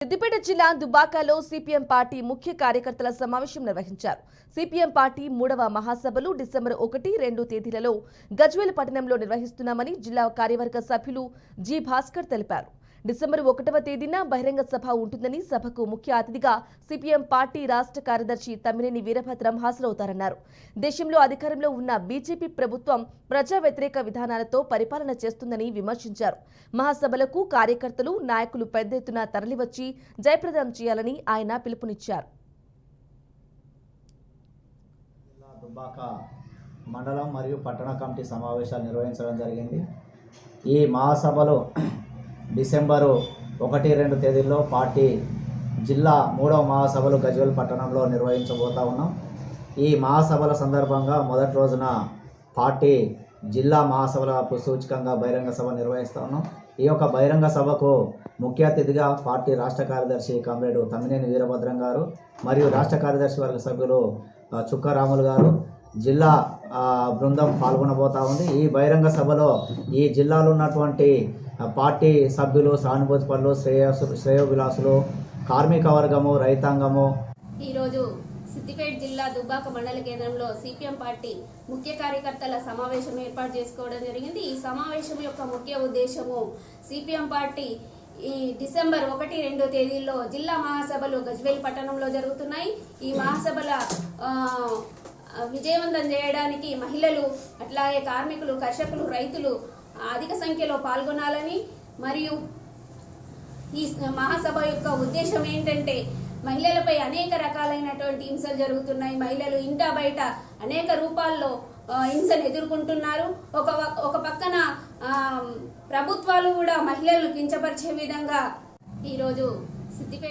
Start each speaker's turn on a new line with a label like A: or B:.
A: సిద్దిపేట జిల్లా దుబ్బాకలో CPM party ముఖ్య కార్యకర్తల సమావేశం నిర్వహించారు. సిపిఎం పార్టీ 3వ మహాసభలు డిసెంబర్ 1, 2 తేదీలలో గజ్వేల్ పట్టణంలో నిర్వహిస్తున్నామని జిల్లా కార్యవర్గ సభ్యులు జి భాస్కర్ తెలిపారు. డిసెంబర్ 1వ తేదీన బహిరంగ సభ ఉంటుందని, సభకు ముఖ్య అతిథిగా సిపిఎం పార్టీ రాష్ట్ర కార్యదర్శి తమ్మినేని వీరభద్రం హాజరవుతారన్నారు. దేశంలో అధికారంలో ఉన్న బీజేపీ ప్రభుత్వం ప్రజా వ్యతిరేక విధానాలతో పరిపాలన చేస్తుందని విమర్శించారు. మహాసభలకు కార్యకర్తలు, నాయకులు పెద్ద ఎత్తున తరలివచ్చి జయప్రదం చేయాలని ఆయన పిలుపునిచ్చారు.
B: దుబ్బాక మండలం మరియు పట్టణ కమిటీ సమావేశాలు నిర్వహించడం జరిగింది. ఈ మహాసభలో డిసెంబరు 1, 2 తేదీల్లో పార్టీ జిల్లా 3వ మహాసభలు గజ్వేల్ పట్టణంలో నిర్వహించబోతా ఉన్నాం. ఈ మహాసభల సందర్భంగా మొదటి రోజున పార్టీ జిల్లా మహాసభల సూచకంగా బహిరంగ సభ నిర్వహిస్తూ ఉన్నాం. ఈ యొక్క బహిరంగ సభకు ముఖ్య అతిథిగా పార్టీ రాష్ట్ర కార్యదర్శి కామ్రేడ్ తమ్మినేని వీరభద్రం గారు మరియు రాష్ట్ర కార్యదర్శి వర్గ సభ్యులు చుక్కారాములు గారు, జిల్లా బృందం పాల్గొనబోతా ఉంది. ఈ బహిరంగ సభలో ఈ జిల్లాలో ఉన్నటువంటి పార్టీ సభ్యులు, సానుభూతి పనులు, శ్రేయోభిలాసులు, కార్మిక వర్గము, రైతాంగము
C: ఈరోజు సిద్దిపేట జిల్లా దుబ్బాక మండల కేంద్రంలో సిపిఎం పార్టీ ముఖ్య కార్యకర్తల సమావేశం ఏర్పాటు చేసుకోవడం జరిగింది. ఈ సమావేశం యొక్క ముఖ్య ఉద్దేశము సిపిఎం పార్టీ ఈ డిసెంబర్ 1, 2 తేదీల్లో జిల్లా మహాసభలు గజ్వేల్ పట్టణంలో జరుగుతున్నాయి. ఈ మహాసభల విజయవంతం చేయడానికి మహిళలు, అట్లాగే కార్మికులు, కర్షకులు, రైతులు అధిక సంఖ్యలో పాల్గొనాలని, మరియు ఈ మహాసభ యొక్క ఉద్దేశం ఏంటంటే మహిళలపై అనేక రకాలైనటువంటి హింసలు జరుగుతున్నాయి. మహిళలు ఇంటా బయట అనేక రూపాల్లో హింసను ఎదుర్కొంటున్నారు. ఒక పక్కన ప్రభుత్వాలు కూడా మహిళలను కించపరిచే విధంగా ఈరోజు సిద్దిపేట